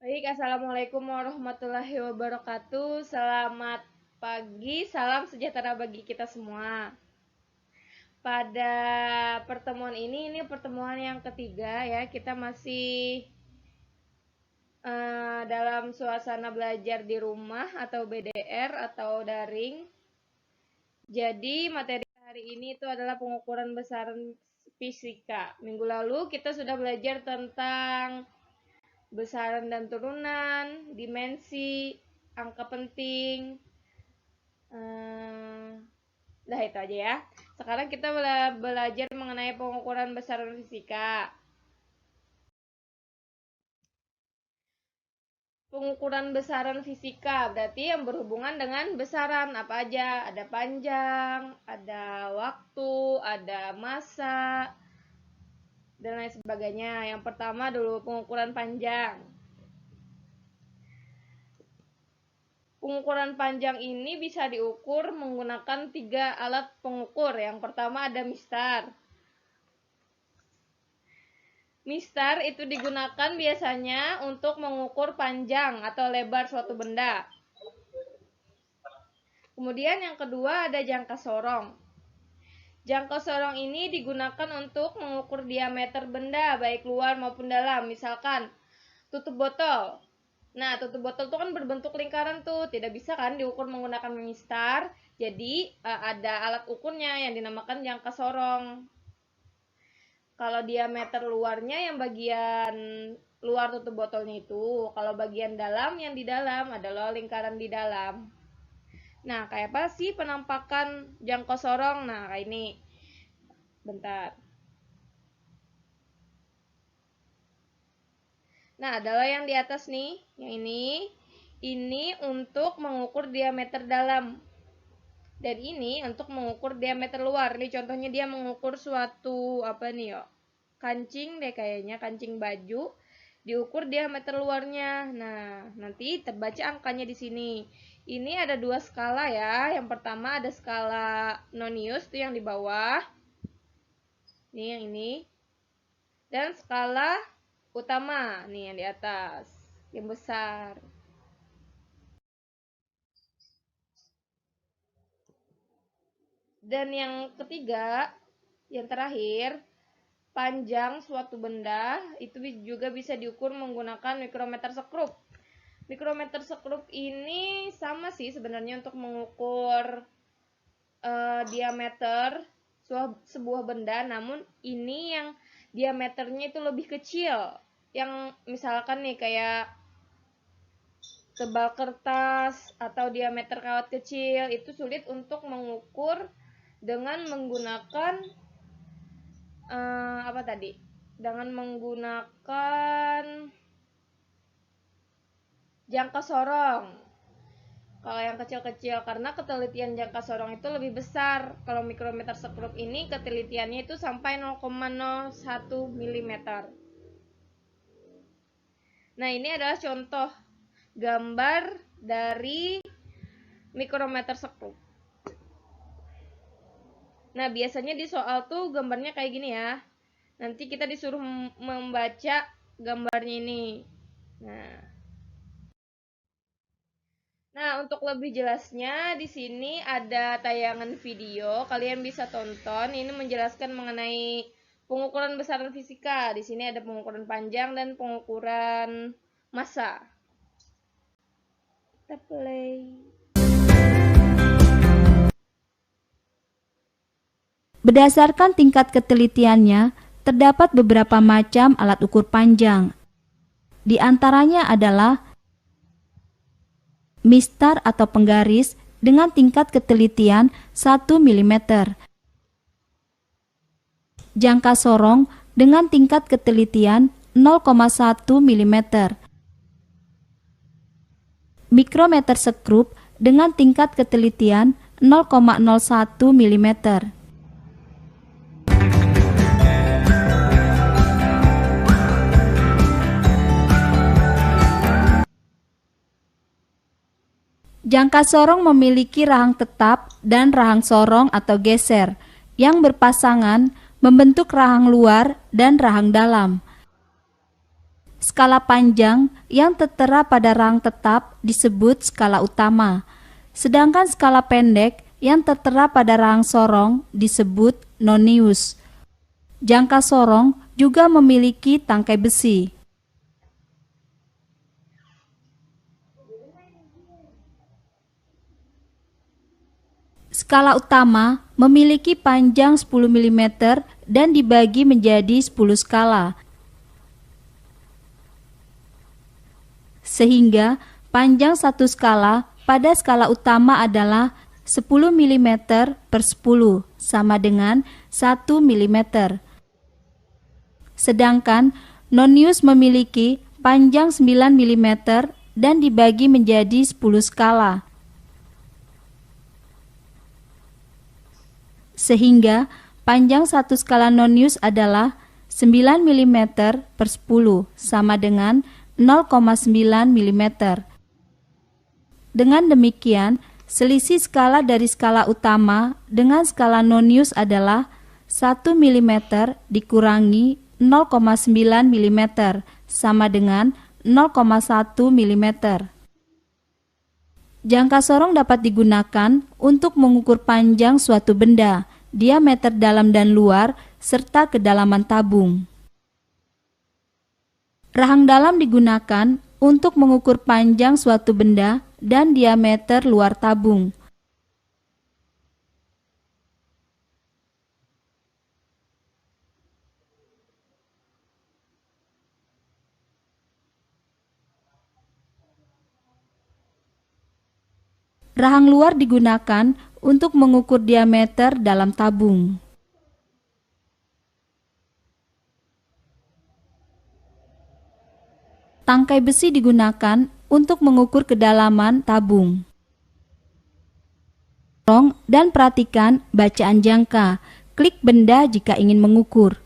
Baik, Assalamualaikum warahmatullahi wabarakatuh. Selamat pagi, salam sejahtera bagi kita semua. Pada pertemuan ini pertemuan yang ketiga ya, kita masih dalam suasana belajar di rumah atau BDR atau daring. Jadi materi hari ini itu adalah pengukuran besaran fisika. Minggu lalu kita sudah belajar tentang besaran dan turunan, dimensi, angka penting. Dah itu aja ya. Sekarang kita belajar mengenai pengukuran besaran fisika. Pengukuran besaran fisika berarti yang berhubungan dengan besaran apa aja. Ada panjang, ada waktu, ada massa, dan lain sebagainya. Yang pertama dulu pengukuran panjang. Pengukuran panjang ini bisa diukur menggunakan 3 alat pengukur. Yang pertama ada mistar. Mistar itu digunakan biasanya untuk mengukur panjang atau lebar suatu benda. Kemudian yang kedua ada jangka sorong. Jangka sorong ini digunakan untuk mengukur diameter benda baik luar maupun dalam. Misalkan tutup botol. Nah, tutup botol itu kan berbentuk lingkaran tuh, tidak bisa kan diukur menggunakan mistar. Jadi ada alat ukurnya yang dinamakan jangka sorong. Kalau diameter luarnya yang bagian luar tutup botolnya itu, kalau bagian dalam yang di dalam adalah lingkaran di dalam. Nah, kayak apa sih penampakan jangka sorong? Nah, kayak ini. Bentar. Nah, adalah yang di atas nih, yang ini. Ini untuk mengukur diameter dalam. Dan ini untuk mengukur diameter luar. Ini contohnya dia mengukur suatu apa nih yo? Kancing deh kayaknya, kancing baju. Diukur diameter luarnya. Nah, nanti terbaca angkanya di sini. Ini ada 2 skala ya. Yang pertama ada skala nonius itu yang di bawah. Ini yang ini. Dan skala utama nih yang di atas, yang besar. Dan yang ketiga, yang terakhir, panjang suatu benda itu juga bisa diukur menggunakan mikrometer sekrup. Mikrometer sekrup ini sama sih sebenarnya untuk mengukur diameter sebuah benda, namun ini yang diameternya itu lebih kecil. Yang misalkan nih kayak tebal kertas atau diameter kawat kecil itu sulit untuk mengukur dengan menggunakan apa tadi? Dengan menggunakan jangka sorong. Kalau yang kecil-kecil karena ketelitian jangka sorong itu lebih besar. Kalau mikrometer sekrup ini ketelitiannya itu sampai 0,01 mm. Nah, ini adalah contoh gambar dari mikrometer sekrup. Nah, biasanya di soal tuh gambarnya kayak gini ya. Nanti kita disuruh membaca gambarnya ini. Nah, untuk lebih jelasnya di sini ada tayangan video, kalian bisa tonton. Ini menjelaskan mengenai pengukuran besaran fisika. Di sini ada pengukuran panjang dan pengukuran massa. Kita play. Berdasarkan tingkat ketelitiannya, terdapat beberapa macam alat ukur panjang. Di antaranya adalah mistar atau penggaris dengan tingkat ketelitian 1 mm, jangka sorong dengan tingkat ketelitian 0,1 mm, mikrometer sekrup dengan tingkat ketelitian 0,01 mm. Jangka sorong memiliki rahang tetap dan rahang sorong atau geser yang berpasangan membentuk rahang luar dan rahang dalam. skala panjang yang tertera pada rahang tetap disebut skala utama, sedangkan skala pendek yang tertera pada rahang sorong disebut nonius. Jangka sorong juga memiliki tangkai besi. Skala utama memiliki panjang 10 mm dan dibagi menjadi 10 skala. Sehingga panjang satu skala pada skala utama adalah 10 mm per 10 sama dengan 1 mm. Sedangkan nonius memiliki panjang 9 mm dan dibagi menjadi 10 skala. Sehingga panjang satu skala nonius adalah 9 mm per 10 sama dengan 0,9 mm. Dengan demikian, selisih skala dari skala utama dengan skala nonius adalah 1 mm dikurangi 0,9 mm sama dengan 0,1 mm. Jangka sorong dapat digunakan untuk mengukur panjang suatu benda, diameter dalam dan luar, serta kedalaman tabung. Rahang dalam digunakan untuk mengukur panjang suatu benda dan diameter luar tabung. Rahang luar digunakan untuk mengukur diameter dalam tabung. Tangkai besi digunakan untuk mengukur kedalaman tabung. Dan perhatikan bacaan jangka. Klik benda jika ingin mengukur.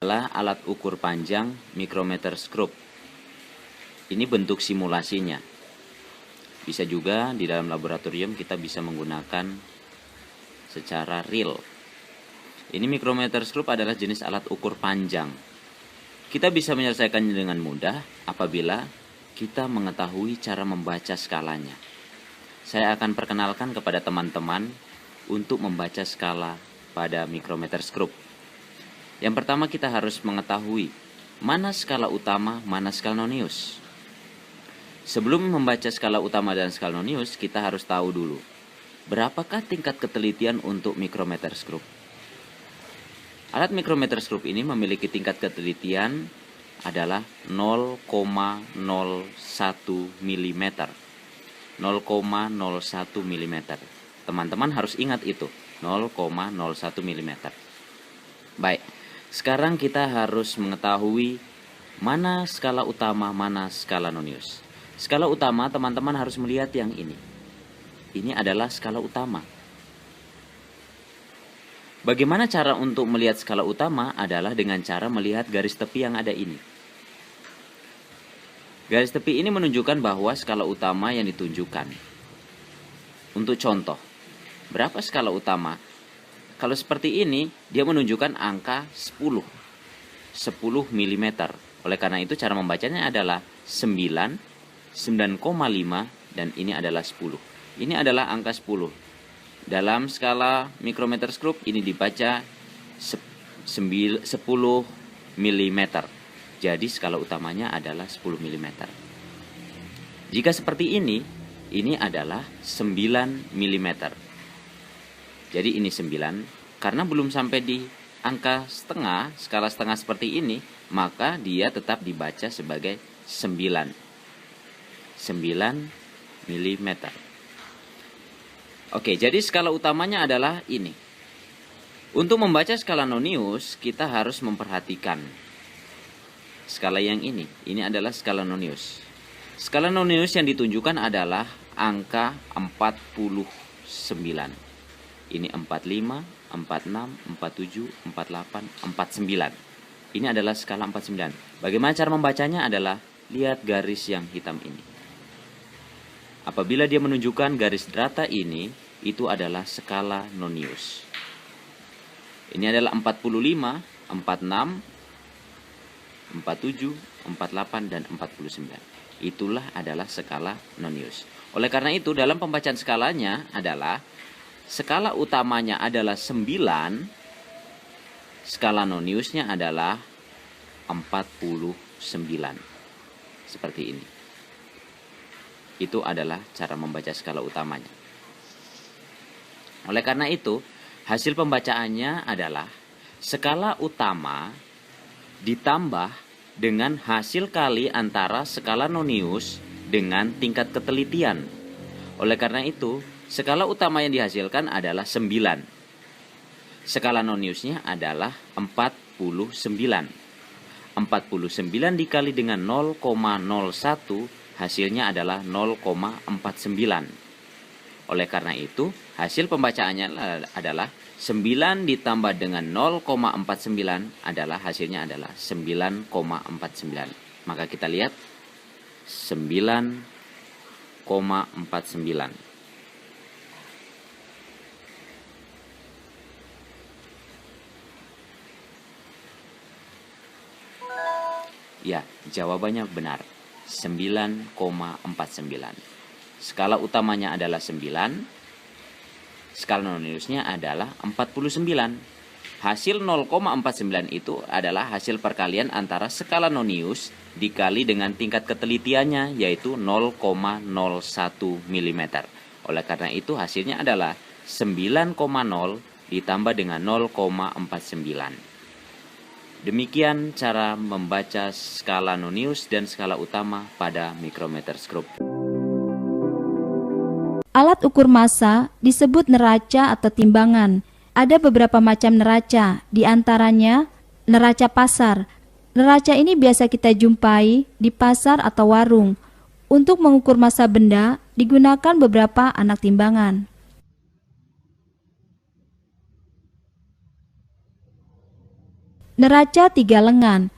Adalah alat ukur panjang micrometer scope. Ini bentuk simulasinya. Bisa juga di dalam laboratorium kita bisa menggunakan secara real. Ini micrometer scope adalah jenis alat ukur panjang. Kita bisa menyelesaikannya dengan mudah apabila kita mengetahui cara membaca skalanya. Saya akan perkenalkan kepada teman-teman untuk membaca skala pada micrometer scope. Yang pertama kita harus mengetahui mana skala utama, mana skala nonius. Sebelum membaca skala utama dan skala nonius, kita harus tahu dulu berapakah tingkat ketelitian untuk micrometer scope. Alat micrometer scope ini memiliki tingkat ketelitian adalah 0,01 mm. 0,01 mm. Teman-teman harus ingat itu, 0,01 mm. Baik. Sekarang kita harus mengetahui mana skala utama, mana skala nonius. Skala utama teman-teman harus melihat yang ini. Ini adalah skala utama. Bagaimana cara untuk melihat skala utama adalah dengan cara melihat garis tepi yang ada ini. Garis tepi ini menunjukkan bahwa skala utama yang ditunjukkan. Untuk contoh, berapa skala utama? Kalau seperti ini, dia menunjukkan angka 10 mm. Oleh karena itu cara membacanya adalah 9, 9,5, dan ini adalah 10. Ini adalah angka 10. Dalam skala micrometer scope ini dibaca 10 mm. Jadi skala utamanya adalah 10 mm. Jika seperti ini adalah 9 mm. Jadi ini 9. Karena belum sampai di angka setengah, skala setengah seperti ini, maka dia tetap dibaca sebagai 9 mm. Oke, jadi skala utamanya adalah ini. Untuk membaca skala nonius, kita harus memperhatikan skala yang ini. Ini adalah skala nonius. Skala nonius yang ditunjukkan adalah angka 49. Ini 45, 46, 47, 48, 49. Ini adalah skala 49. Bagaimana cara membacanya adalah lihat garis yang hitam ini. Apabila dia menunjukkan garis rata ini, itu adalah skala nonius. Ini adalah 45, 46, 47, 48, dan 49. Itulah adalah skala nonius. Oleh karena itu, dalam pembacaan skalanya adalah skala utamanya adalah 9, skala noniusnya adalah 49. Seperti ini. Itu adalah cara membaca skala utamanya. Oleh karena itu, hasil pembacaannya adalah skala utama ditambah dengan hasil kali antara skala nonius dengan tingkat ketelitian. Oleh karena itu, skala utama yang dihasilkan adalah 9. Skala noniusnya adalah 49. 49 dikali dengan 0,01 hasilnya adalah 0,49. Oleh karena itu, hasil pembacaannya adalah 9 ditambah dengan 0,49 adalah hasilnya adalah 9,49. Maka kita lihat 9,49. Ya, jawabannya benar. 9,49. Skala utamanya adalah 9. Skala noniusnya adalah 49. Hasil 0,49 itu adalah hasil perkalian antara skala nonius dikali dengan tingkat ketelitiannya, yaitu 0,01 mm. Oleh karena itu hasilnya adalah 9,0 ditambah dengan 0,49. Demikian cara membaca skala nonius dan skala utama pada mikrometer skrup. Alat ukur massa disebut neraca atau timbangan. Ada beberapa macam neraca, di antaranya neraca pasar. Neraca ini biasa kita jumpai di pasar atau warung. Untuk mengukur massa benda, digunakan beberapa anak timbangan. Neraca 3 lengan.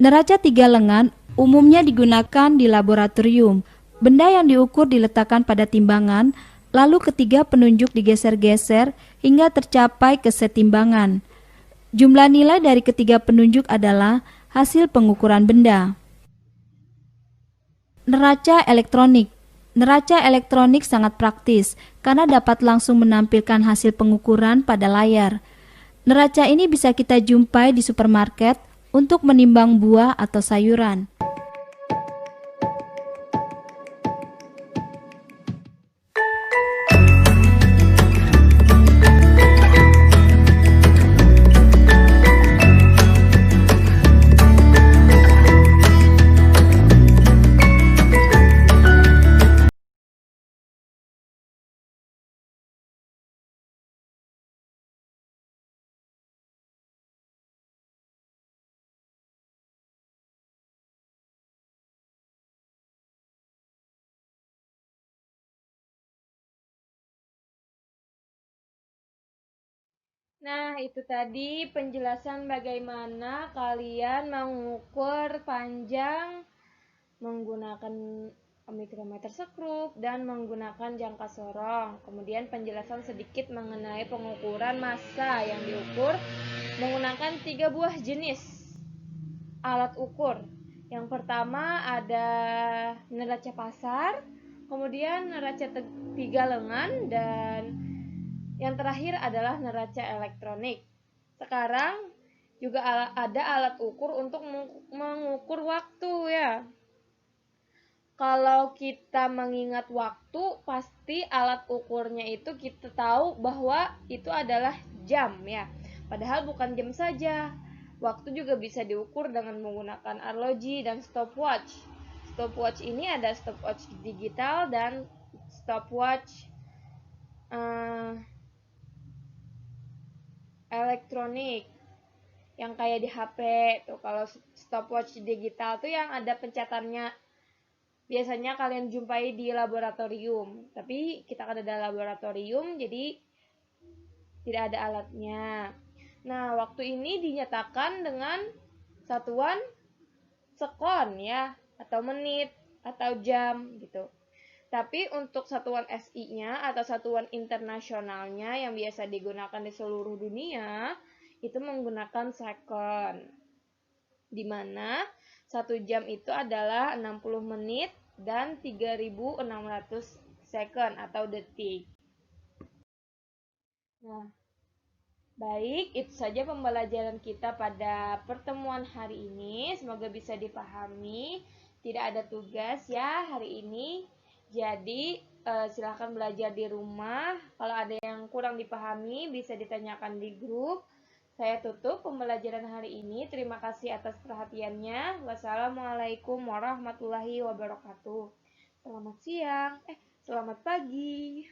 Neraca 3 lengan umumnya digunakan di laboratorium. Benda yang diukur diletakkan pada timbangan, lalu ketiga penunjuk digeser-geser hingga tercapai ke set timbangan. Jumlah nilai dari ketiga penunjuk adalah hasil pengukuran benda. Neraca elektronik. Neraca elektronik sangat praktis karena dapat langsung menampilkan hasil pengukuran pada layar. Neraca ini bisa kita jumpai di supermarket untuk menimbang buah atau sayuran. Nah, itu tadi penjelasan bagaimana kalian mengukur panjang menggunakan mikrometer skrup dan menggunakan jangka sorong. Kemudian penjelasan sedikit mengenai pengukuran massa yang diukur menggunakan 3 buah jenis alat ukur. Yang pertama ada neraca pasar, kemudian neraca 3 lengan, dan yang terakhir adalah neraca elektronik. Sekarang juga ada alat ukur untuk mengukur waktu ya. Kalau kita mengingat waktu, pasti alat ukurnya itu kita tahu bahwa itu adalah jam ya. Padahal bukan jam saja. Waktu juga bisa diukur dengan menggunakan arloji dan stopwatch. Stopwatch ini ada stopwatch digital dan stopwatch elektronik yang kayak di HP tuh. Kalau stopwatch digital tuh yang ada pencatannya, biasanya kalian jumpai di laboratorium, tapi kita kan ada laboratorium jadi tidak ada alatnya. Nah, waktu ini dinyatakan dengan satuan sekon ya, atau menit, atau jam gitu. Tapi untuk satuan SI-nya atau satuan internasionalnya yang biasa digunakan di seluruh dunia, itu menggunakan second. Di mana 1 jam itu adalah 60 menit dan 3.600 second atau detik. Nah, baik, itu saja pembelajaran kita pada pertemuan hari ini. Semoga bisa dipahami. Tidak ada tugas ya hari ini. Jadi, silahkan belajar di rumah. Kalau ada yang kurang dipahami, bisa ditanyakan di grup. Saya tutup pembelajaran hari ini. Terima kasih atas perhatiannya. Wassalamualaikum warahmatullahi wabarakatuh. Selamat siang. Selamat pagi.